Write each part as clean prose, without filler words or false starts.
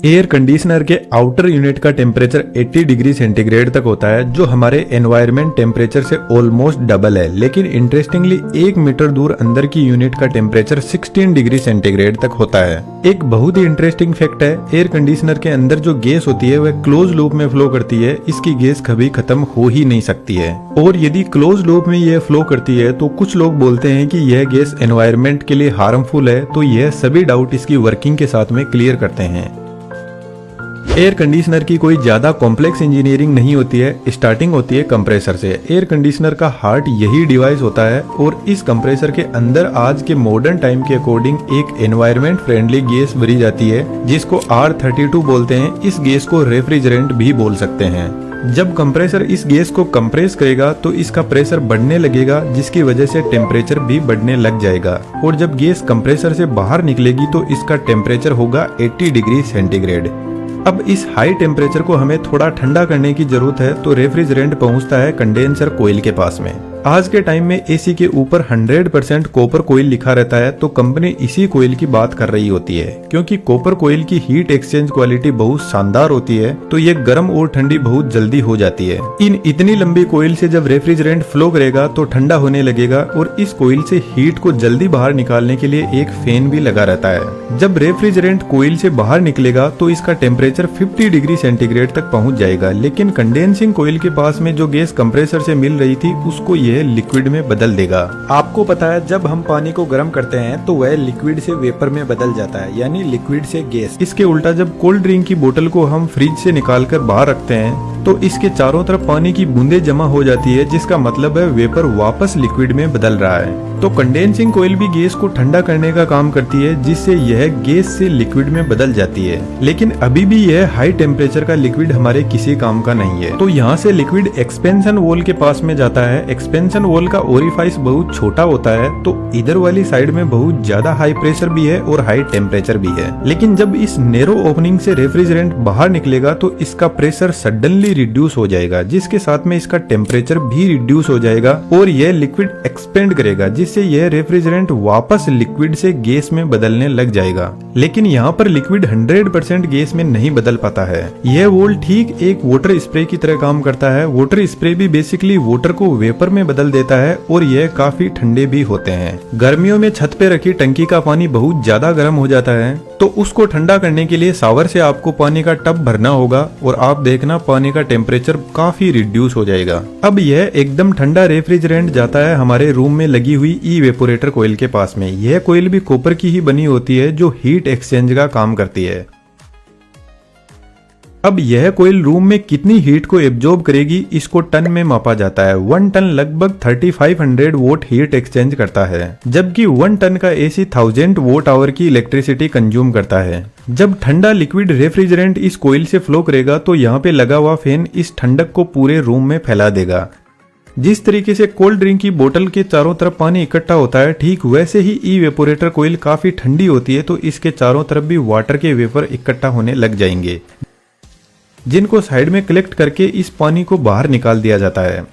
Air conditioner के outer unit का temperature 80 degree centigrade तक होता है, जो हमारे एनवायरनमेंट टेम्परेचर से ऑलमोस्ट डबल है। लेकिन इंटरेस्टिंगली 1 मीटर दूर अंदर की यूनिट का टेम्परेचर 16 डिग्री सेंटीग्रेड तक होता है। एक बहुत ही इंटरेस्टिंग फैक्ट है, एयर कंडीशनर के अंदर जो गैस होती है वह क्लोज लूप में फ्लो करती है। इसकी गैस कभी खत्म हो ही नहीं सकती है, और यदि क्लोज लूप में यह फ्लो करती है तो कुछ लोग बोलते हैं कि यह गैस एनवायरनमेंट के लिए हार्मफुल है। तो यह सभी डाउट इसकी वर्किंग के साथ में क्लियर करते हैं। एयर कंडीशनर की कोई ज्यादा कॉम्प्लेक्स इंजीनियरिंग नहीं होती है, स्टार्टिंग होती है कंप्रेसर से। एयर कंडीशनर का हार्ट यही डिवाइस होता है, और इस कंप्रेसर के अंदर आज के मॉडर्न टाइम के अकॉर्डिंग एक एनवायरनमेंट फ्रेंडली गैस भरी जाती है, जिसको R32 बोलते हैं। इस गैस को रेफ्रिजरेंट भी बोल सकते हैं। जब कंप्रेसर इस गैस को कंप्रेस करेगा तो इसका प्रेशर बढ़ने लगेगा, जिसकी वजह से टेम्परेचर भी बढ़ने लग जाएगा। और जब गैस कंप्रेसर से बाहर निकलेगी तो इसका टेम्परेचर होगा 80 डिग्री सेंटीग्रेड। अब इस हाई टेम्परेचर को हमें थोड़ा ठंडा करने की जरूरत है, तो रेफ्रिजरेंट पहुंचता है कंडेंसर कोयल के पास में। आज के टाइम में एसी के ऊपर 100% कॉपर कोयल लिखा रहता है, तो कंपनी इसी कोयल की बात कर रही होती है, क्योंकि कॉपर कोयल की हीट एक्सचेंज क्वालिटी बहुत शानदार होती है, तो ये गर्म और ठंडी बहुत जल्दी हो जाती है। इन इतनी लंबी कोयल से जब रेफ्रिजरेंट फ्लो करेगा तो ठंडा होने लगेगा, और इस कोयल से हीट को जल्दी बाहर निकालने के लिए एक फैन भी लगा रहता है। जब रेफ्रिजरेंट कोयल से बाहर निकलेगा तो इसका टेम्परेचर 50 डिग्री सेंटीग्रेड तक पहुंच जाएगा। लेकिन कंडेंसिंग कोयल के पास में जो गैस कंप्रेसर से मिल रही थी उसको यह लिक्विड में बदल देगा। आपको पता है, जब हम पानी को गर्म करते हैं तो वह लिक्विड से वेपर में बदल जाता है, यानी लिक्विड से गैस। इसके उल्टा जब कोल्ड ड्रिंक की बोतल को हम फ्रिज से निकालकर बाहर रखते हैं तो इसके चारों तरफ पानी की बूंदें जमा हो जाती है, जिसका मतलब है वेपर वापस लिक्विड में बदल रहा है। तो कंडेंसिंग कोयल भी गैस को ठंडा करने का काम करती है, जिससे यह गैस से लिक्विड में बदल जाती है। लेकिन अभी भी यह हाई टेम्परेचर का लिक्विड हमारे किसी काम का नहीं है। तो यहाँ से लिक्विड एक्सपेंशन वॉल के पास में जाता है। एक्सपेंशन वॉल का ओरिफाइस बहुत छोटा होता है, तो इधर वाली साइड में बहुत ज्यादा हाई प्रेशर भी है और हाई टेम्परेचर भी है। लेकिन जब इस नैरो ओपनिंग से रेफ्रिजरेंट बाहर निकलेगा तो इसका प्रेशर सडनली रिड्यूस हो जाएगा, जिसके साथ में इसका टेम्परेचर भी रिड्यूस हो जाएगा, और यह लिक्विड एक्सपेंड करेगा, जिससे यह रेफ्रिजरेंट वापस लिक्विड से गैस में बदलने लग जाएगा। लेकिन यहाँ पर लिक्विड 100% गैस में नहीं बदल पाता है। यह वॉल ठीक एक वाटर स्प्रे की तरह काम करता है। वाटर स्प्रे भी बेसिकली वाटर को वेपर में बदल देता है, और यह काफी ठंडे भी होते हैं। गर्मियों में छत पे रखी टंकी का पानी बहुत ज्यादा गर्म हो जाता है, तो उसको ठंडा करने के लिए शावर से आपको पानी का टब भरना होगा, और आप देखना पानी का टेम्परेचर काफी रिड्यूस हो जाएगा। अब यह एकदम ठंडा रेफ्रिजरेंट जाता है हमारे रूम में लगी हुई इवेपोरेटर कोयल के पास में। यह कोयल भी कॉपर की ही बनी होती है, जो हीट एक्सचेंज का काम करती है। अब यह कोयल रूम में कितनी हीट को एब्जॉर्ब करेगी इसको टन में मापा जाता है। 1 टन लगभग 3500 वोट हीट एक्सचेंज करता है, जबकि 1 टन का एसी 1000 वोट आवर की इलेक्ट्रिसिटी कंज्यूम करता है। जब ठंडा लिक्विड रेफ्रिजरेंट इस कोयल से फ्लो करेगा तो यहाँ पे लगा हुआ फैन इस ठंडक को पूरे रूम में फैला देगा। जिस तरीके से कोल्ड ड्रिंक की बोतल के चारों तरफ पानी इकट्ठा होता है, ठीक वैसे ही इवेपोरेटर कोयल काफी ठंडी होती है, तो इसके चारों तरफ भी वाटर के वेपर इकट्ठा होने लग जाएंगे, जिनको साइड में कलेक्ट करके इस पानी को बाहर निकाल दिया जाता है।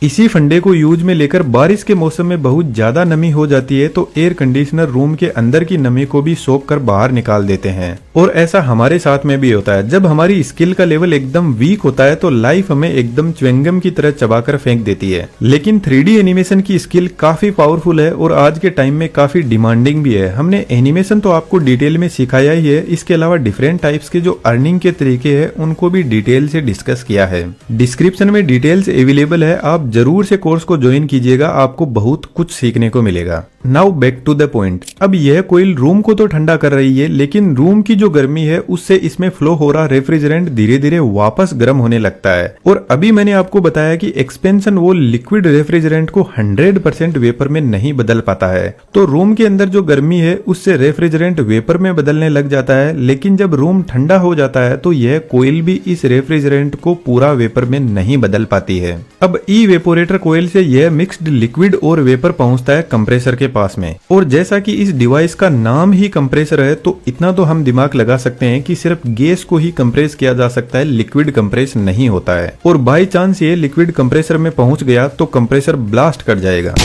इसी फंडे को यूज में लेकर बारिश के मौसम में बहुत ज्यादा नमी हो जाती है, तो एयर कंडीशनर रूम के अंदर की नमी को भी सोख कर बाहर निकाल देते हैं। और ऐसा हमारे साथ में भी होता है। जब हमारी स्किल का लेवल एकदम वीक होता है तो लाइफ हमें एकदम च्युइंगम की तरह चबाकर फेंक देती है। लेकिन 3D एनिमेशन की स्किल काफी पावरफुल है और आज के टाइम में काफी डिमांडिंग भी है। हमने एनिमेशन तो आपको डिटेल में सिखाया ही है, इसके अलावा डिफरेंट टाइप्स के जो अर्निंग के तरीके हैं उनको भी डिटेल से डिस्कस किया है। डिस्क्रिप्शन में डिटेल्स अवेलेबल है, आप जरूर से कोर्स को ज्वाइन कीजिएगा, आपको बहुत कुछ सीखने को मिलेगा। Now back to the point. अब यह कोयल रूम को तो ठंडा कर रही है, लेकिन रूम की जो गर्मी है उससे इसमें फ्लो हो रहा रेफ्रिजरेंट धीरे धीरे वापस गर्म होने लगता है। और अभी मैंने आपको बताया कि एक्सपेंशन वो लिक्विड रेफ्रिजरेंट को 100% वेपर में नहीं बदल पाता है, तो रूम के अंदर जो गर्मी है उससे रेफ्रिजरेंट वेपर में बदलने लग जाता है। लेकिन जब रूम ठंडा हो जाता है तो यह कोयल भी इस रेफ्रिजरेंट को पूरा वेपर में नहीं बदल पाती है। अब इवेपोरेटर कोयल से यह मिक्स्ड लिक्विड और वेपर पहुंचता है कंप्रेसर के पास में। और जैसा कि इस डिवाइस का नाम ही कंप्रेसर है, तो इतना तो हम दिमाग लगा सकते हैं कि सिर्फ गैस को ही कंप्रेस किया जा सकता है, लिक्विड कंप्रेस नहीं होता है। और बाय चांस ये लिक्विड कंप्रेसर में पहुंच गया तो कंप्रेसर ब्लास्ट कर जाएगा।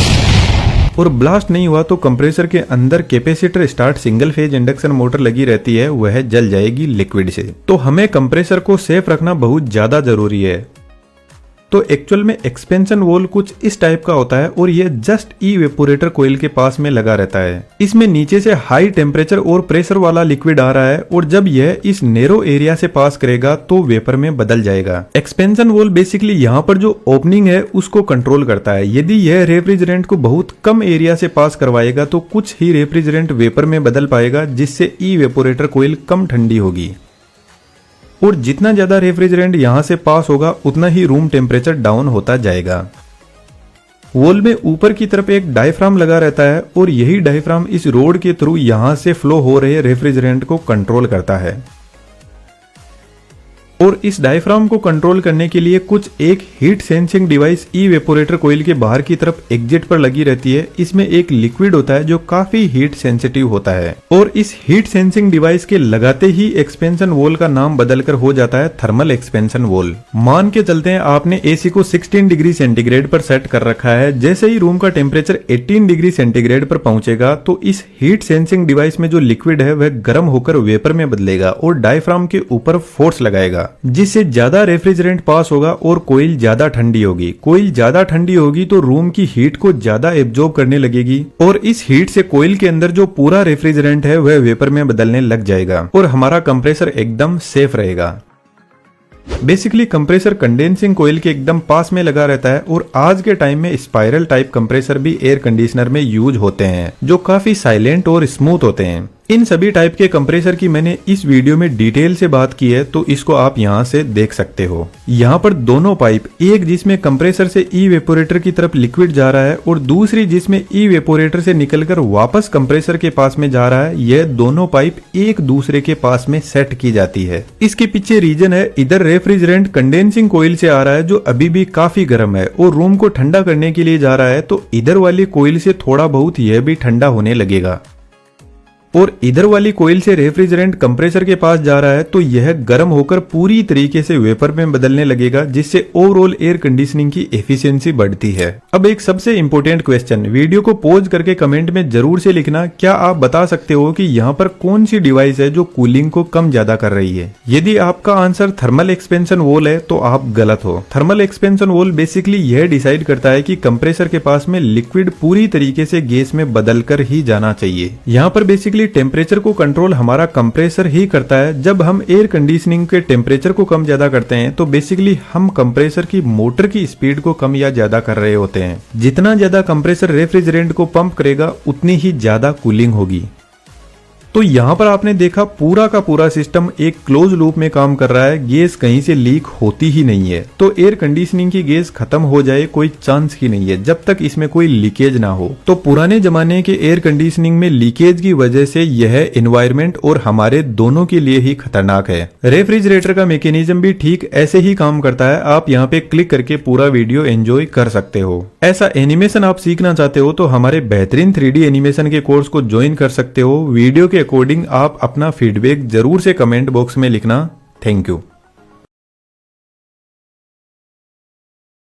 और ब्लास्ट नहीं हुआ तो कंप्रेसर के अंदर capacitor start single phase induction motor लगी रहती है, वह जल जाएगी लिक्विड से। तो हमें कंप्रेसर को सेफ रखना बहुत ज्यादा जरूरी है। तो एक्चुअल में एक्सपेंशन वॉल्व कुछ इस टाइप का होता है और यह जस्ट इवेपोरेटर कोइल के पास में लगा रहता है। इसमें नीचे से हाई टेम्परेचर और प्रेशर वाला लिक्विड आ रहा है और जब यह इस नैरो एरिया से पास करेगा तो वेपर में बदल जाएगा। एक्सपेंशन वॉल्व बेसिकली यहाँ पर जो ओपनिंग है उसको कंट्रोल करता है। यदि यह रेफ्रिजरेंट को बहुत कम एरिया से पास करवाएगा तो कुछ ही रेफ्रिजरेंट वेपर में बदल पाएगा, जिससे इवेपोरेटर कोइल कम ठंडी होगी और जितना ज्यादा रेफ्रिजरेंट यहां से पास होगा उतना ही रूम टेम्परेचर डाउन होता जाएगा। वॉल में ऊपर की तरफ एक डायफ्राम लगा रहता है और यही डायफ्राम इस रोड के थ्रू यहां से फ्लो हो रहे रेफ्रिजरेंट को कंट्रोल करता है। और इस डायफ्राम को कंट्रोल करने के लिए कुछ एक heat sensing device evaporator coil के बाहर की तरफ एग्जिट पर लगी रहती है। इसमें एक लिक्विड होता है जो काफी हीट सेंसिटिव होता है और इस हीट सेंसिंग डिवाइस के लगाते ही एक्सपेंशन वॉल्व का नाम बदलकर हो जाता है थर्मल एक्सपेंशन वॉल्व। मान के चलते हैं आपने एसी को 16 डिग्री सेंटीग्रेड पर सेट कर रखा है। जैसे ही रूम का टेम्परेचर 18 डिग्री सेंटीग्रेड पर पहुंचेगा तो इस हीट सेंसिंग डिवाइस में जो लिक्विड है वह गर्म होकर वेपर में बदलेगा और डायफ्राम के ऊपर फोर्स लगाएगा, जिससे ज्यादा रेफ्रिजरेंट पास होगा और कोइल ज्यादा ठंडी होगी। कोइल ज्यादा ठंडी होगी तो रूम की हीट को ज्यादा एब्जॉर्ब करने लगेगी और इस हीट से कोइल के अंदर जो पूरा रेफ्रिजरेंट है वह वेपर में बदलने लग जाएगा और हमारा कंप्रेसर एकदम सेफ रहेगा। बेसिकली कंप्रेसर कंडेंसिंग कोइल के एकदम पास में लगा रहता है और आज के टाइम में स्पाइरल टाइप कंप्रेसर भी एयर कंडीशनर में यूज होते हैं जो काफी साइलेंट और स्मूथ होते हैं। इन सभी टाइप के कंप्रेसर की मैंने इस वीडियो में डिटेल से बात की है, तो इसको आप यहाँ से देख सकते हो। यहाँ पर दोनों पाइप, एक जिसमें कंप्रेसर से इवेपोरेटर की तरफ लिक्विड जा रहा है और दूसरी जिसमें इवेपोरेटर से निकलकर वापस कंप्रेसर के पास में जा रहा है, यह दोनों पाइप एक दूसरे के पास में सेट की जाती है। इसके पीछे रीजन है, इधर रेफ्रिजरेंट कंडेंसिंग कोइल से आ रहा है जो अभी भी काफी गर्म है और रूम को ठंडा करने के लिए जा रहा है, तो इधर वाली कोइल से थोड़ा बहुत यह भी ठंडा होने लगेगा और इधर वाली कोइल से रेफ्रिजरेंट कंप्रेसर के पास जा रहा है तो यह गर्म होकर पूरी तरीके से वेपर में बदलने लगेगा, जिससे ओवरऑल एयर कंडीशनिंग की एफिशिएंसी बढ़ती है। अब एक सबसे इंपॉर्टेंट क्वेश्चन, वीडियो को पॉज करके कमेंट में जरूर से लिखना, क्या आप बता सकते हो कि यहाँ पर कौन सी डिवाइस है जो कूलिंग को कम ज्यादा कर रही है? यदि आपका आंसर थर्मल एक्सपेंशन वॉल्व है तो आप गलत हो। थर्मल एक्सपेंशन वॉल्व बेसिकली यह डिसाइड करता है कि कंप्रेसर के पास में लिक्विड पूरी तरीके से गैस में बदल कर ही जाना चाहिए। यहाँ पर बेसिकली टेम्परेचर को कंट्रोल हमारा कंप्रेसर ही करता है। जब हम एयर कंडीशनिंग के टेम्परेचर को कम ज्यादा करते हैं तो बेसिकली हम कंप्रेसर की मोटर की स्पीड को कम या ज्यादा कर रहे होते हैं। जितना ज्यादा कंप्रेसर रेफ्रिजरेंट को पंप करेगा उतनी ही ज्यादा कूलिंग होगी। तो यहाँ पर आपने देखा पूरा का पूरा सिस्टम एक क्लोज लूप में काम कर रहा है, गैस कहीं से लीक होती ही नहीं है। तो एयर कंडीशनिंग की गैस खत्म हो जाए कोई चांस ही नहीं है जब तक इसमें कोई लीकेज ना हो। तो पुराने जमाने के एयर कंडीशनिंग में लीकेज की वजह से यह एनवायरमेंट और हमारे दोनों के लिए ही खतरनाक है। रेफ्रिजरेटर का मैकेनिज्म भी ठीक ऐसे ही काम करता है। आप यहाँ पे क्लिक करके पूरा वीडियो एंजॉय कर सकते हो। ऐसा एनिमेशन आप सीखना चाहते हो तो हमारे बेहतरीन 3D एनिमेशन के कोर्स को ज्वाइन कर सकते हो। वीडियो के अकॉर्डिंग आप अपना फीडबैक जरूर से कमेंट बॉक्स में लिखना। Thank you.